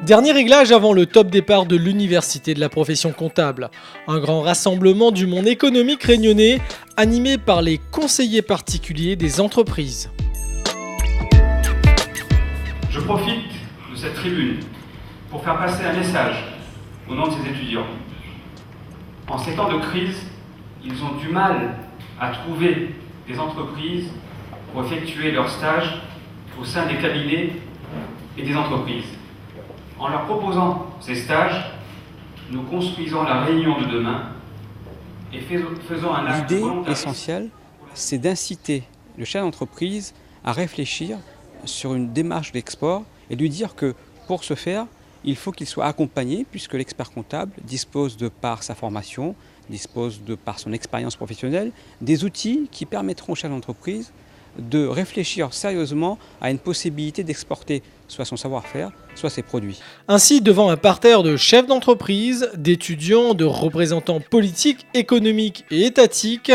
Dernier réglage avant le top départ de l'université de la profession comptable. Un grand rassemblement du monde économique réunionnais, animé par les conseillers particuliers des entreprises. Je profite de cette tribune pour faire passer un message au nom de ces étudiants. En ces temps de crise, ils ont du mal à trouver des entreprises pour effectuer leurs stages au sein des cabinets et des entreprises. En leur proposant ces stages, nous construisons la Réunion de demain et faisons un acte L'idée volontariste. essentielle, c'est d'inciter le chef d'entreprise à réfléchir sur une démarche d'export et lui dire que pour ce faire, il faut qu'il soit accompagné puisque l'expert comptable dispose de par sa formation, dispose de par son expérience professionnelle, des outils qui permettront au chef d'entreprise de réfléchir sérieusement à une possibilité d'exporter soit son savoir-faire, soit ses produits. Ainsi, devant un parterre de chefs d'entreprise, d'étudiants, de représentants politiques, économiques et étatiques,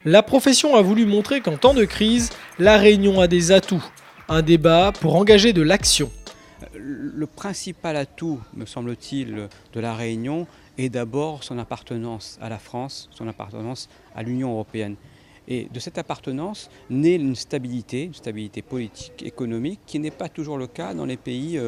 la profession a voulu montrer qu'en temps de crise, la Réunion a des atouts. Un débat pour engager de l'action. Le principal atout, me semble-t-il, de la Réunion est d'abord son appartenance à la France, son appartenance à l'Union européenne. Et de cette appartenance naît une stabilité politique, économique, qui n'est pas toujours le cas dans les pays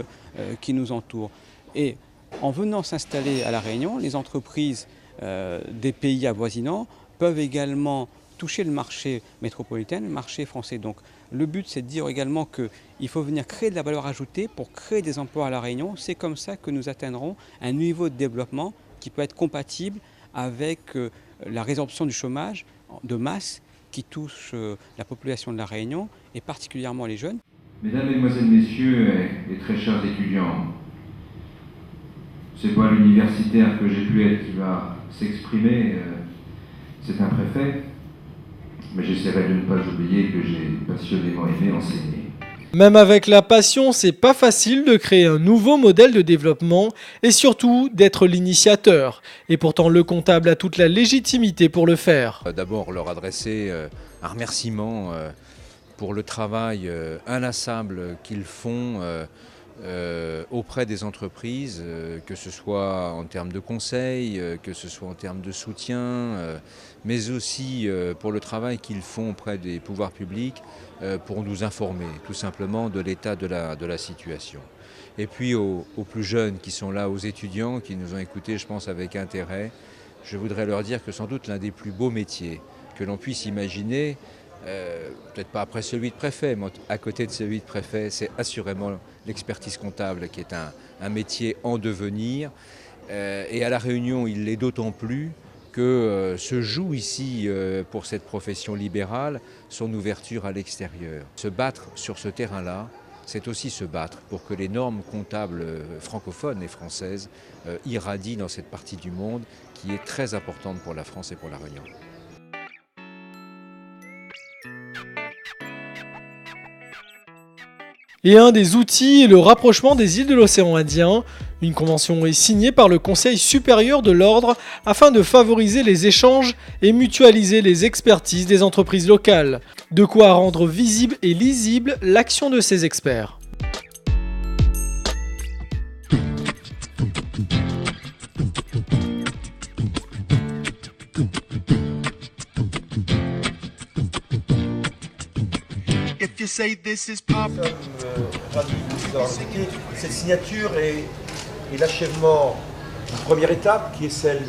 qui nous entourent. Et en venant s'installer à La Réunion, les entreprises des pays avoisinants peuvent également toucher le marché métropolitain, le marché français. Donc le but, c'est de dire également qu'il faut venir créer de la valeur ajoutée pour créer des emplois à La Réunion. C'est comme ça que nous atteindrons un niveau de développement qui peut être compatible avec la résorption du chômage de masse qui touche la population de La Réunion et particulièrement les jeunes. Mesdames, Mesdemoiselles, Messieurs et très chers étudiants, c'est pas l'universitaire que j'ai pu être qui va s'exprimer, c'est un préfet, mais j'essaierai de ne pas oublier que j'ai passionnément aimé enseigner. Même avec la passion, c'est pas facile de créer un nouveau modèle de développement et surtout d'être l'initiateur. Et pourtant, le comptable a toute la légitimité pour le faire. D'abord, leur adresser un remerciement pour le travail inlassable qu'ils font auprès des entreprises, que ce soit en termes de conseils, que ce soit en termes de soutien, mais aussi pour le travail qu'ils font auprès des pouvoirs publics pour nous informer tout simplement de l'état de la situation. Et puis aux plus jeunes qui sont là, aux étudiants qui nous ont écoutés, je pense, avec intérêt, je voudrais leur dire que sans doute l'un des plus beaux métiers que l'on puisse imaginer, peut-être pas après celui de préfet, mais à côté de celui de préfet, c'est assurément l'expertise comptable qui est un métier en devenir. Et à La Réunion, il l'est d'autant plus que se joue ici pour cette profession libérale son ouverture à l'extérieur. Se battre sur ce terrain-là, c'est aussi se battre pour que les normes comptables francophones et françaises irradient dans cette partie du monde qui est très importante pour la France et pour La Réunion. Et un des outils est le rapprochement des îles de l'océan Indien. Une convention est signée par le Conseil supérieur de l'ordre afin de favoriser les échanges et mutualiser les expertises des entreprises locales. De quoi rendre visible et lisible l'action de ces experts. Cette signature est l'achèvement d'une première étape qui est celle,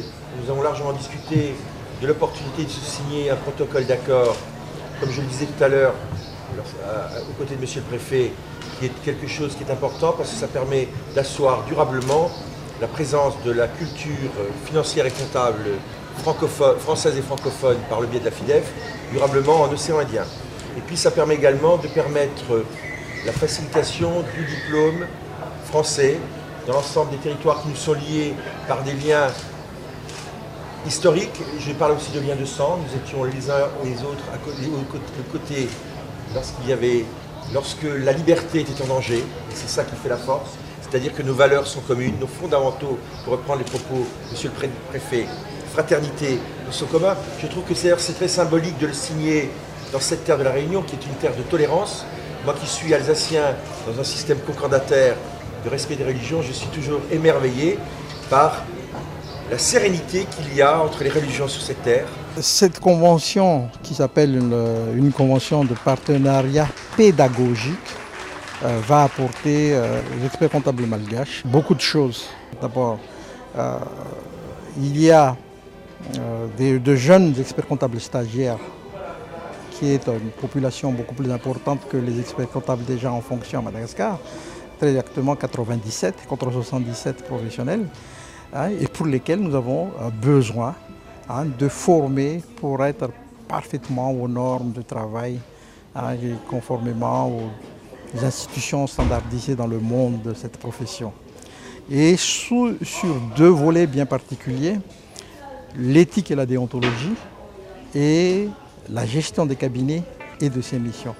nous avons largement discuté, de l'opportunité de se signer un protocole d'accord, comme je le disais tout à l'heure, aux côtés de Monsieur le Préfet, qui est quelque chose qui est important parce que ça permet d'asseoir durablement la présence de la culture financière et comptable française et francophone par le biais de la FIDEF, durablement en océan Indien. Et puis ça permet également de permettre la facilitation du diplôme français dans l'ensemble des territoires qui nous sont liés par des liens historiques. Je parle aussi de liens de sang. Nous étions les uns et les autres de côté lorsque la liberté était en danger. Et c'est ça qui fait la force. C'est-à-dire que nos valeurs sont communes, nos fondamentaux, pour reprendre les propos de Monsieur le Préfet, fraternité dans son commun. Je trouve que c'est très symbolique de le signer dans cette terre de la Réunion, qui est une terre de tolérance. Moi qui suis alsacien dans un système concordataire de respect des religions, je suis toujours émerveillé par la sérénité qu'il y a entre les religions sur cette terre. Cette convention, qui s'appelle une convention de partenariat pédagogique, va apporter aux experts comptables malgaches beaucoup de choses. D'abord, il y a de jeunes experts comptables stagiaires, qui est une population beaucoup plus importante que les experts comptables déjà en fonction à Madagascar, très exactement 97 contre 77 professionnels, et pour lesquels nous avons besoin de former pour être parfaitement aux normes de travail, et conformément aux institutions standardisées dans le monde de cette profession. Et sur deux volets bien particuliers, l'éthique et la déontologie, et la gestion des cabinets et de ses missions.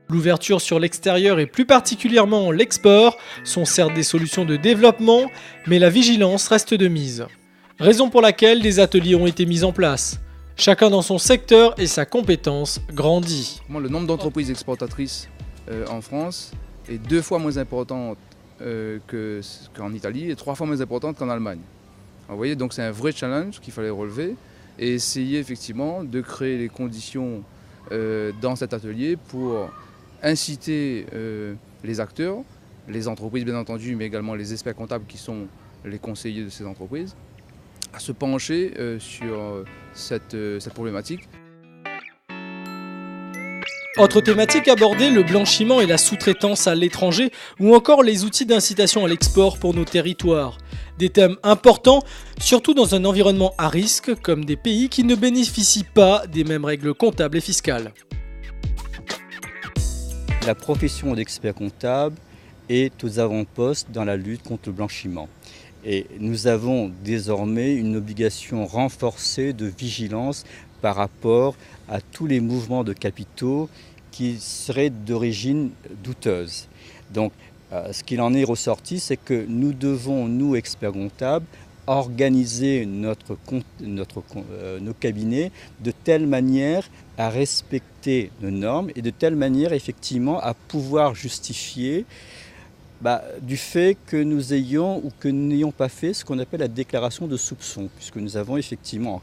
L'ouverture sur l'extérieur et plus particulièrement l'export sont certes des solutions de développement, mais la vigilance reste de mise. Raison pour laquelle des ateliers ont été mis en place. Chacun dans son secteur et sa compétence grandit. Le nombre d'entreprises exportatrices en France est 2 fois moins important qu'en Italie et 3 fois moins important qu'en Allemagne. Vous voyez, donc c'est un vrai challenge qu'il fallait relever et essayer effectivement de créer les conditions dans cet atelier pour inciter les acteurs, les entreprises bien entendu, mais également les experts comptables qui sont les conseillers de ces entreprises, à se pencher sur cette problématique. Autre thématique abordée, le blanchiment et la sous-traitance à l'étranger ou encore les outils d'incitation à l'export pour nos territoires. Des thèmes importants, surtout dans un environnement à risque comme des pays qui ne bénéficient pas des mêmes règles comptables et fiscales. La profession d'expert comptable est aux avant-postes dans la lutte contre le blanchiment. Et nous avons désormais une obligation renforcée de vigilance par rapport à tous les mouvements de capitaux qui seraient d'origine douteuse. Donc, ce qu'il en est ressorti, c'est que nous devons, nous, experts comptables, organiser nos cabinets de telle manière à respecter nos normes et de telle manière, effectivement, à pouvoir justifier du fait que nous ayons ou que nous n'ayons pas fait ce qu'on appelle la déclaration de soupçon, puisque nous avons effectivement,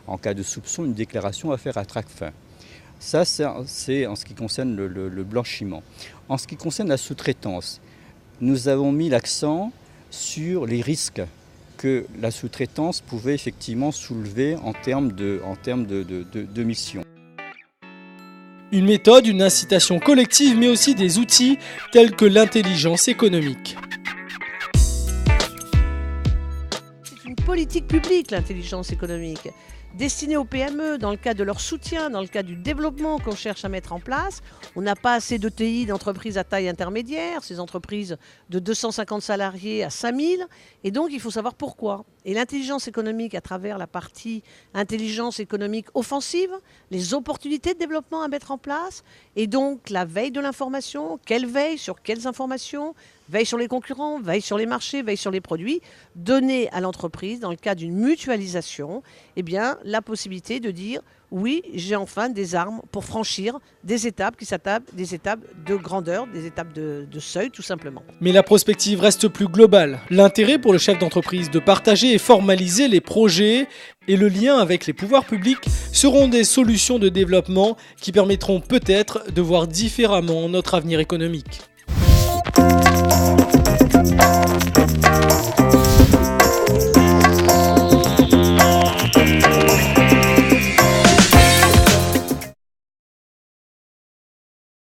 en cas de soupçon, une déclaration à faire à traque-fin. Ça, c'est en ce qui concerne le blanchiment. En ce qui concerne la sous-traitance, nous avons mis l'accent sur les risques que la sous-traitance pouvait effectivement soulever en termes de mission. Une méthode, une incitation collective, mais aussi des outils tels que l'intelligence économique. C'est une politique publique, l'intelligence économique, destinée aux PME dans le cadre de leur soutien, dans le cadre du développement qu'on cherche à mettre en place. On n'a pas assez d'ETI, d'entreprises à taille intermédiaire, ces entreprises de 250 salariés à 5000, et donc il faut savoir pourquoi. Et l'intelligence économique à travers la partie intelligence économique offensive, les opportunités de développement à mettre en place, et donc la veille de l'information, quelle veille sur quelles informations, veille sur les concurrents, veille sur les marchés, veille sur les produits, donner à l'entreprise, dans le cadre d'une mutualisation, la possibilité de dire oui, j'ai enfin des armes pour franchir des étapes qui s'appellent des étapes de grandeur, des étapes de seuil tout simplement. Mais la prospective reste plus globale. L'intérêt pour le chef d'entreprise de partager et formaliser les projets et le lien avec les pouvoirs publics seront des solutions de développement qui permettront peut-être de voir différemment notre avenir économique.